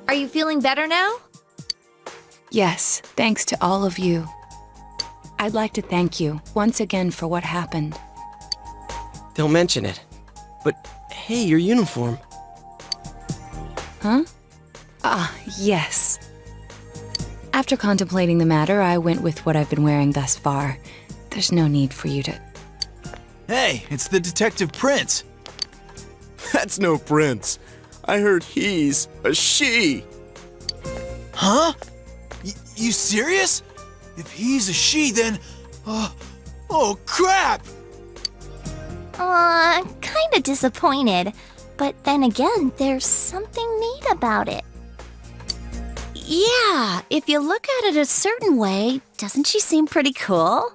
Are you feeling better now? Yes, thanks to all of you. I'd like to thank you once again for what happened. Don't mention it. But hey, your uniform. Huh? Ah, yes. After contemplating the matter, I went with what I've been wearing thus far. There's no need for you to... Hey, it's the Detective Prince. That's no prince. I heard he's a she. Huh? You serious? If he's a she, then... oh, crap! Kinda disappointed. But then again, there's something neat about it. Yeah, if you look at it a certain way, doesn't she seem pretty cool?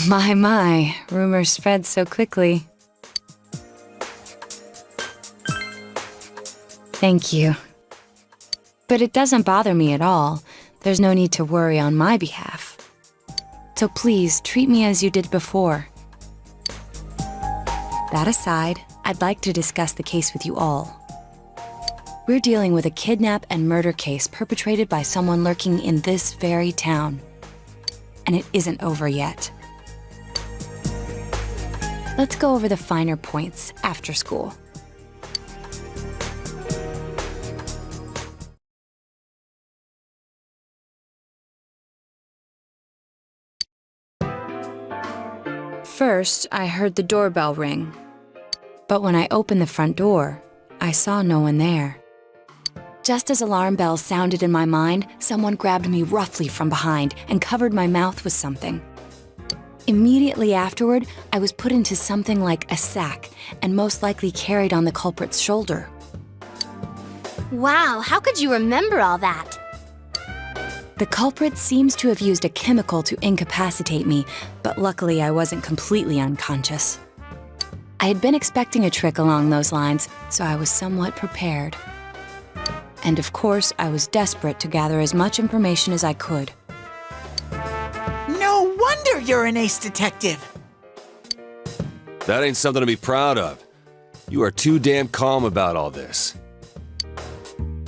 My, rumors spread so quickly. Thank you. But it doesn't bother me at all. There's no need to worry on my behalf. So please, treat me as you did before. That aside, I'd like to discuss the case with you all. We're dealing with a kidnap and murder case perpetrated by someone lurking in this very town. And it isn't over yet. Let's go over the finer points after school. First, I heard the doorbell ring. But when I opened the front door, I saw no one there. Just as alarm bells sounded in my mind, someone grabbed me roughly from behind and covered my mouth with something. Immediately afterward, I was put into something like a sack and most likely carried on the culprit's shoulder. Wow, how could you remember all that? The culprit seems to have used a chemical to incapacitate me, but luckily I wasn't completely unconscious. I had been expecting a trick along those lines, so I was somewhat prepared. And of course, I was desperate to gather as much information as I could. No wonder you're an ace detective! That ain't something to be proud of. You are too damn calm about all this.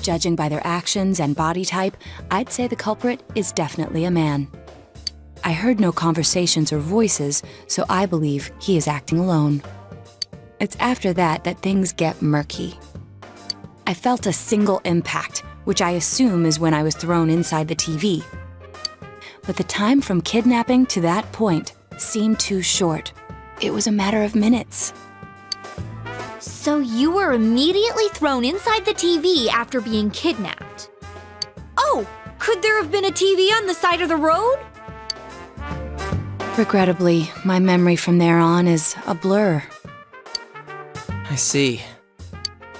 Judging by their actions and body type, I'd say the culprit is definitely a man. I heard no conversations or voices, so I believe he is acting alone. It's after that that things get murky. I felt a single impact, which I assume is when I was thrown inside the TV. But the time from kidnapping to that point seemed too short. It was a matter of minutes. So you were immediately thrown inside the TV after being kidnapped. Oh, could there have been a TV on the side of the road? Regrettably, my memory from there on is a blur. I see.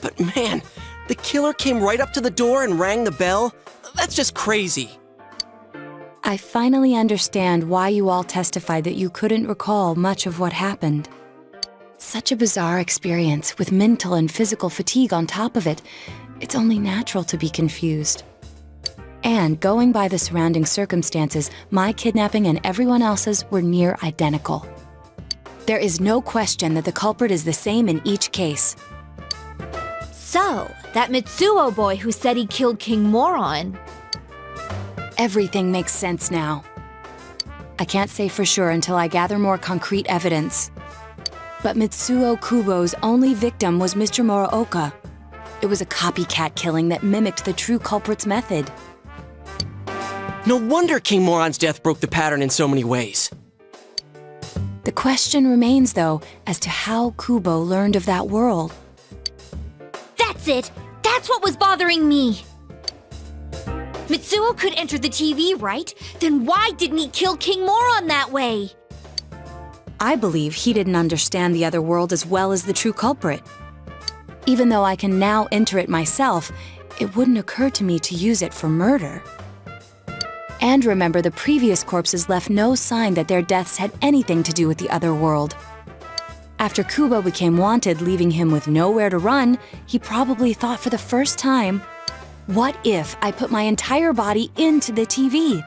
But man, the killer came right up to the door and rang the bell? That's just crazy. I finally understand why you all testified that you couldn't recall much of what happened. Such a bizarre experience with mental and physical fatigue on top of it. It's only natural to be confused. And going by the surrounding circumstances, my kidnapping and everyone else's were near identical. There is no question that the culprit is the same in each case. So, that Mitsuo boy who said he killed King Moron. Everything makes sense now. I can't say for sure until I gather more concrete evidence. But Mitsuo Kubo's only victim was Mr. Muraoka. It was a copycat killing that mimicked the true culprit's method. No wonder King Moron's death broke the pattern in so many ways. The question remains, though, as to how Kubo learned of that world. That's it! That's what was bothering me! Mitsuo could enter the TV, right? Then why didn't he kill King Moron that way? I believe he didn't understand the other world as well as the true culprit. Even though I can now enter it myself, it wouldn't occur to me to use it for murder. And remember, the previous corpses left no sign that their deaths had anything to do with the other world. After Kubo became wanted, leaving him with nowhere to run, he probably thought for the first time, what if I put my entire body into the TV?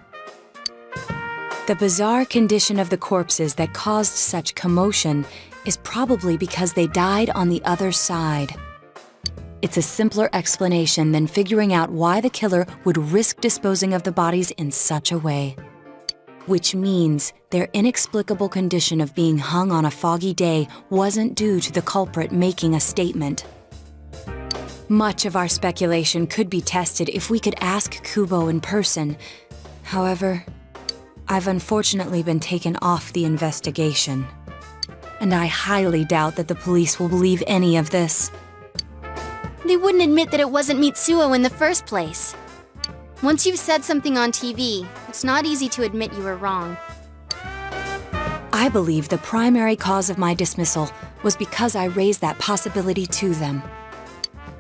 The bizarre condition of the corpses that caused such commotion is probably because they died on the other side. It's a simpler explanation than figuring out why the killer would risk disposing of the bodies in such a way. Which means their inexplicable condition of being hung on a foggy day wasn't due to the culprit making a statement. Much of our speculation could be tested if we could ask Kubo in person. However, I've unfortunately been taken off the investigation. And I highly doubt that the police will believe any of this. They wouldn't admit that it wasn't Mitsuo in the first place. Once you've said something on TV, it's not easy to admit you were wrong. I believe the primary cause of my dismissal was because I raised that possibility to them.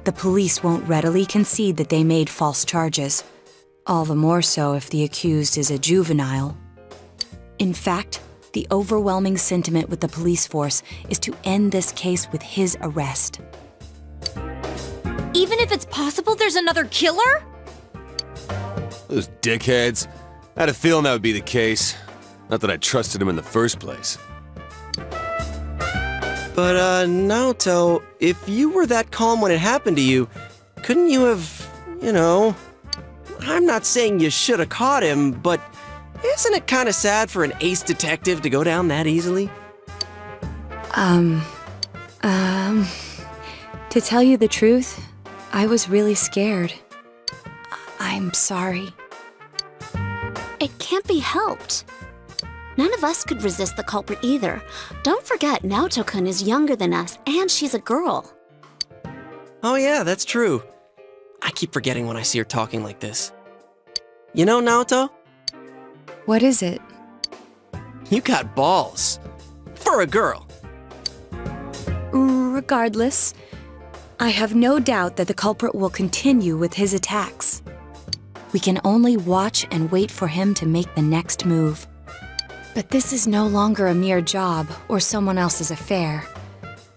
The police won't readily concede that they made false charges, all the more so if the accused is a juvenile. In fact, the overwhelming sentiment with the police force is to end this case with his arrest. Even if it's possible there's another killer? Those dickheads. I had a feeling that would be the case. Not that I trusted him in the first place. But, Naoto, if you were that calm when it happened to you, couldn't you have, I'm not saying you should have caught him, but isn't it kind of sad for an ace detective to go down that easily? To tell you the truth, I was really scared. I'm sorry. It can't be helped. None of us could resist the culprit either. Don't forget, Naoto-kun is younger than us, and she's a girl. Oh yeah, that's true. I keep forgetting when I see her talking like this. You know, Naoto, What is it? you got balls. For a girl. Regardless, I have no doubt that the culprit will continue with his attacks. We can only watch and wait for him to make the next move. But this is no longer a mere job or someone else's affair.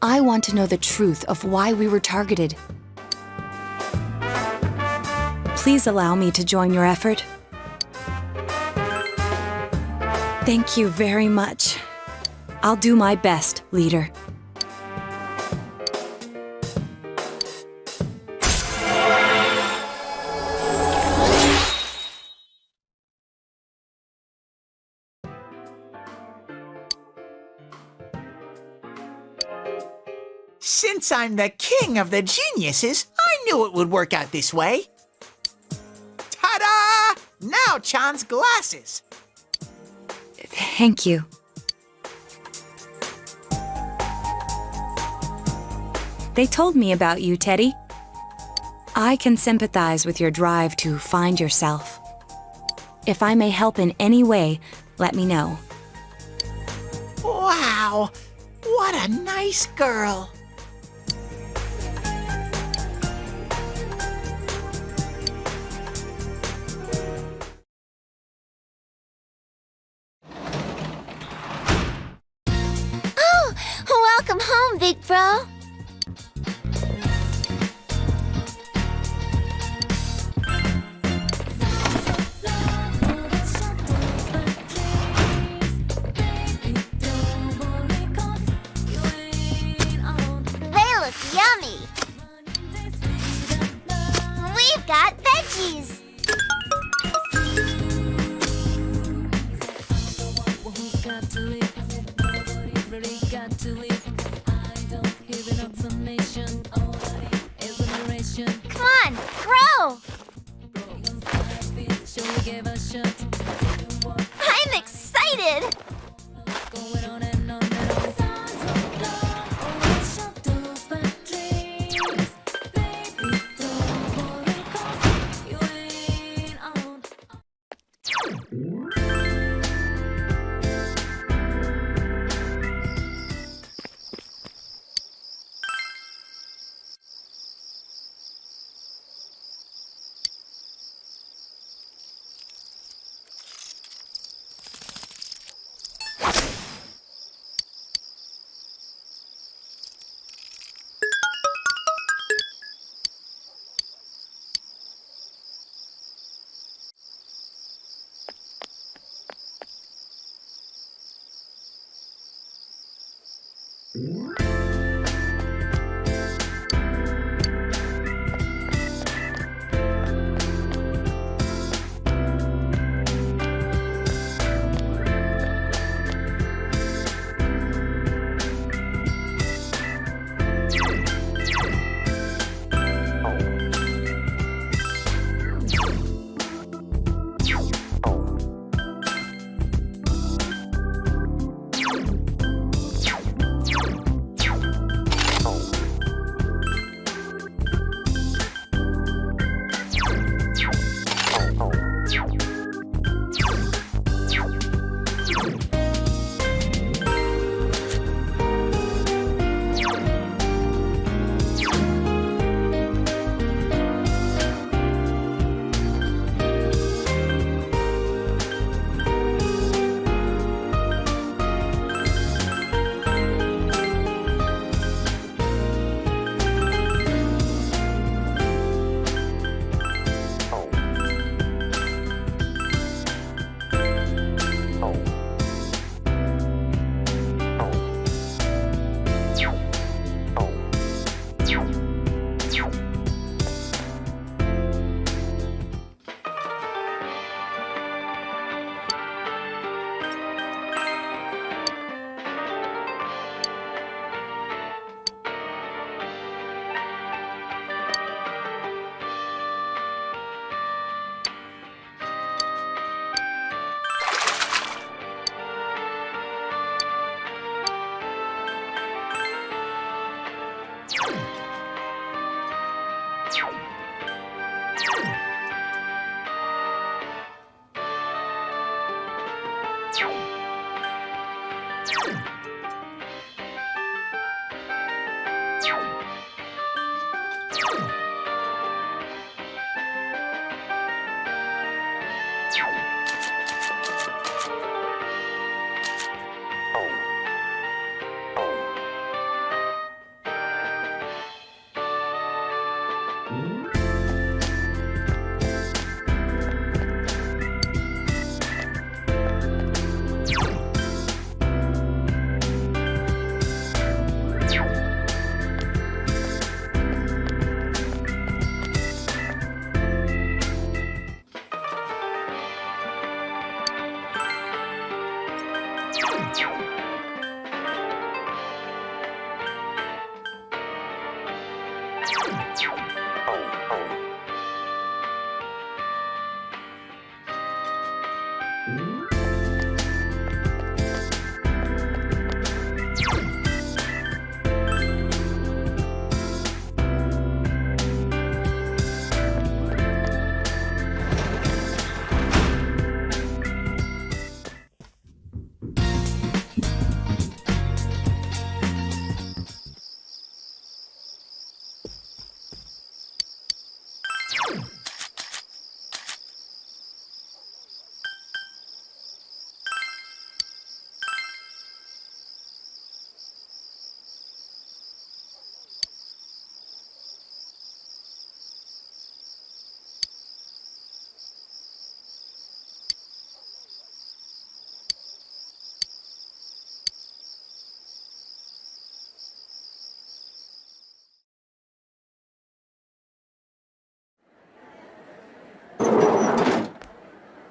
I want to know the truth of why we were targeted. Please allow me to join your effort. Thank you very much. I'll do my best, leader. Since I'm the king of the geniuses, I knew it would work out this way. Ta-da! Now Chan's glasses. Thank you. They told me about you, Teddy. I can sympathize with your drive to find yourself. If I may help in any way, let me know. Wow, what a nice girl. Welcome home, big bro. They look yummy. We've got veggies. Come on, grow! I'm excited!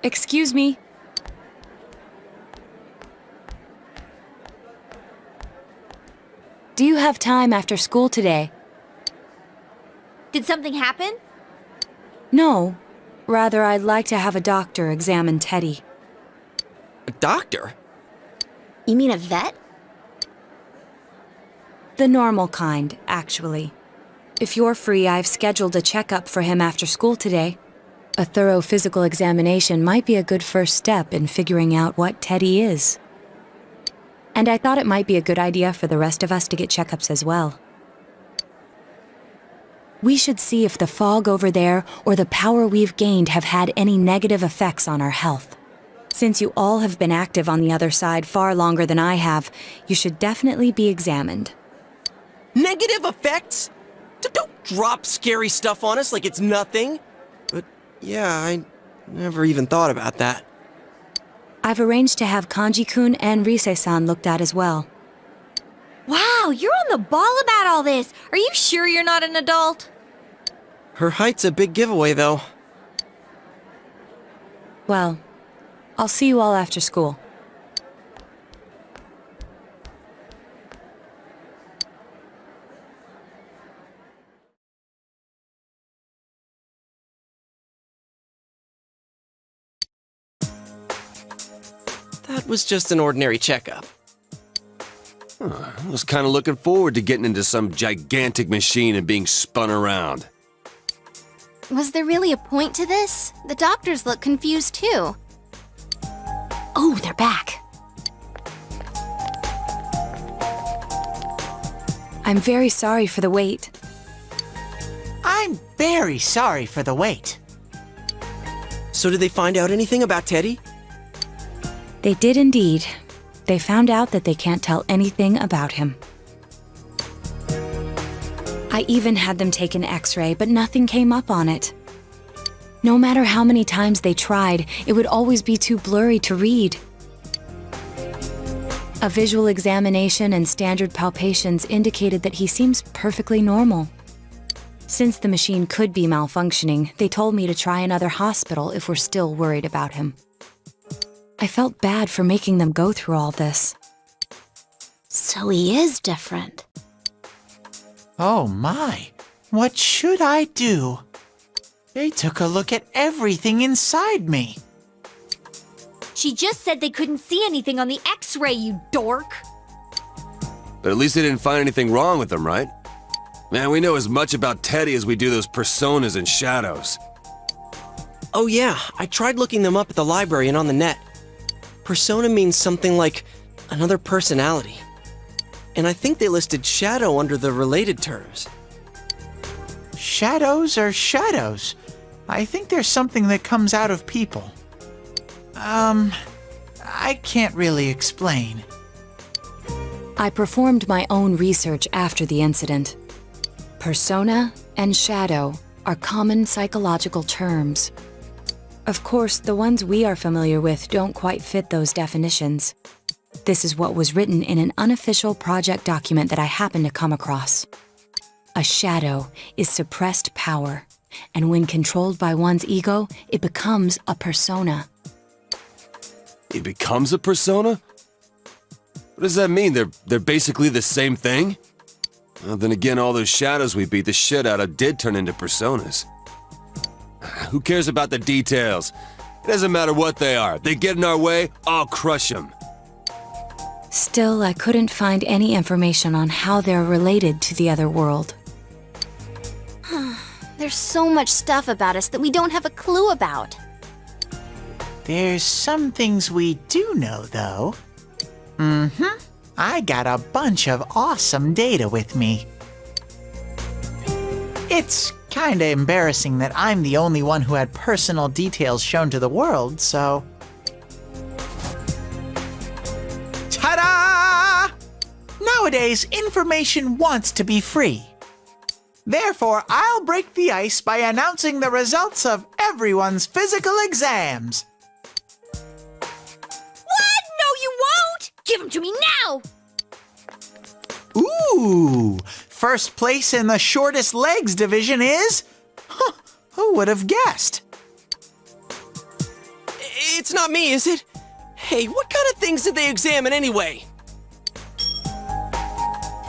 Excuse me. Do you have time after school today? Did something happen? No. Rather, I'd like to have a doctor examine Teddy. A doctor? You mean a vet? The normal kind, actually. If you're free, I've scheduled a checkup for him after school today. A thorough physical examination might be a good first step in figuring out what Teddy is. And I thought it might be a good idea for the rest of us to get checkups as well. We should see if the fog over there or the power we've gained have had any negative effects on our health. Since you all have been active on the other side far longer than I have, you should definitely be examined. Negative effects? Don't drop scary stuff on us like it's nothing. But yeah, I never even thought about that. I've arranged to have Kanji-kun and Rise-san looked at as well. Wow, you're on the ball about all this. Are you sure you're not an adult? Her height's a big giveaway, though. Well, I'll see you all after school. That was just an ordinary checkup. I was kind of looking forward to getting into some gigantic machine and being spun around. Was there really a point to this? The doctors look confused too. Oh, they're back. I'm very sorry for the wait. I'm very sorry for the wait. So did they find out anything about Teddy? They did indeed. They found out that they can't tell anything about him. I even had them take an X-ray, but nothing came up on it. No matter how many times they tried, it would always be too blurry to read. A visual examination and standard palpations indicated that he seems perfectly normal. Since the machine could be malfunctioning, they told me to try another hospital if we're still worried about him. I felt bad for making them go through all this. So he is different. Oh my, what should I do? They took a look at everything inside me. She just said they couldn't see anything on the X-ray, you dork. But at least they didn't find anything wrong with him, right? Man, we know as much about Teddy as we do those personas and shadows. Oh yeah, I tried looking them up at the library and on the net. Persona means something like another personality. And I think they listed shadow under the related terms. Shadows are shadows. I think there's something that comes out of people. I can't really explain. I performed my own research after the incident. Persona and shadow are common psychological terms. Of course, the ones we are familiar with don't quite fit those definitions. This is what was written in an unofficial project document that I happened to come across. A shadow is suppressed power, and when controlled by one's ego, it becomes a persona. It becomes a persona? What does that mean? They're basically the same thing? Well, then again, all those shadows we beat the shit out of did turn into personas. Who cares about the details? It doesn't matter what they are. They get in our way, I'll crush them. Still, I couldn't find any information on how they're related to the other world. There's so much stuff about us that we don't have a clue about. There's some things we do know, though. I got a bunch of awesome data with me. It's kinda embarrassing that I'm the only one who had personal details shown to the world, so... Ta-da! Nowadays, information wants to be free. Therefore, I'll break the ice by announcing the results of everyone's physical exams. What? No, you won't! Give them to me now! Ooh! First place in the shortest legs division is... Huh, who would have guessed? It's not me, is it? Hey, what kind of things did they examine anyway?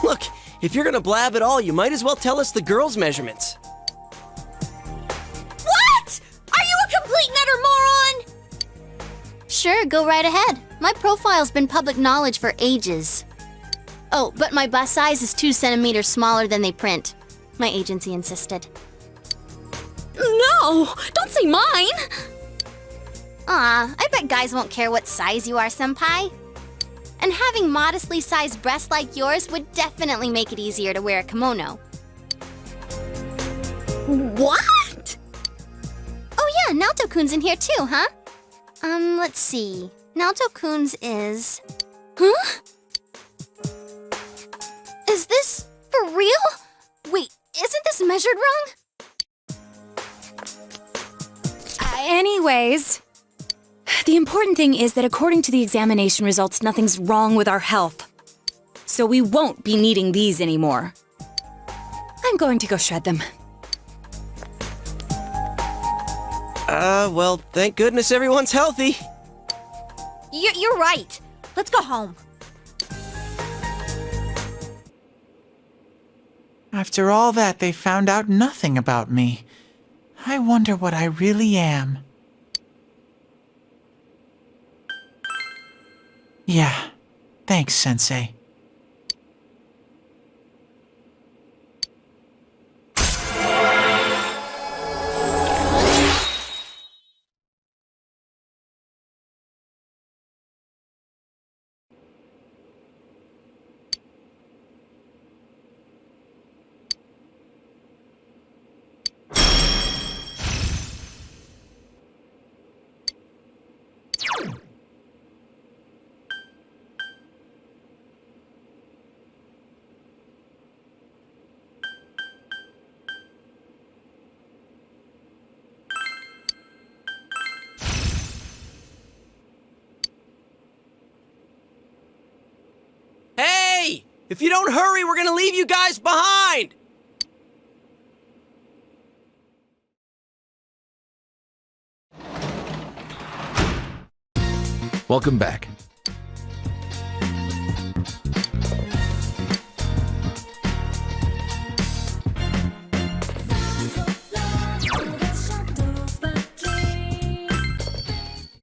Look, if you're gonna blab at all, you might as well tell us the girls' measurements. What? Are you a complete and utter moron? Sure, go right ahead. My profile's been public knowledge for ages. Oh, but my bust size is 2 centimeters smaller than they print. My agency insisted. No! Don't say mine! Aw, I bet guys won't care what size you are, senpai. And having modestly sized breasts like yours would definitely make it easier to wear a kimono. What? Oh yeah, Naoto-kun's in here too, huh? Let's see. Naoto-kun's is... Huh? Is this for real? Wait, isn't this measured wrong? Anyways, the important thing is that according to the examination results, nothing's wrong with our health. So we won't be needing these anymore. I'm going to go shred them. Well, thank goodness everyone's healthy. You're right. Let's go home. After all that, they found out nothing about me. I wonder what I really am. Yeah, thanks, Sensei. Hey! If you don't hurry, we're gonna leave you guys behind! Welcome back.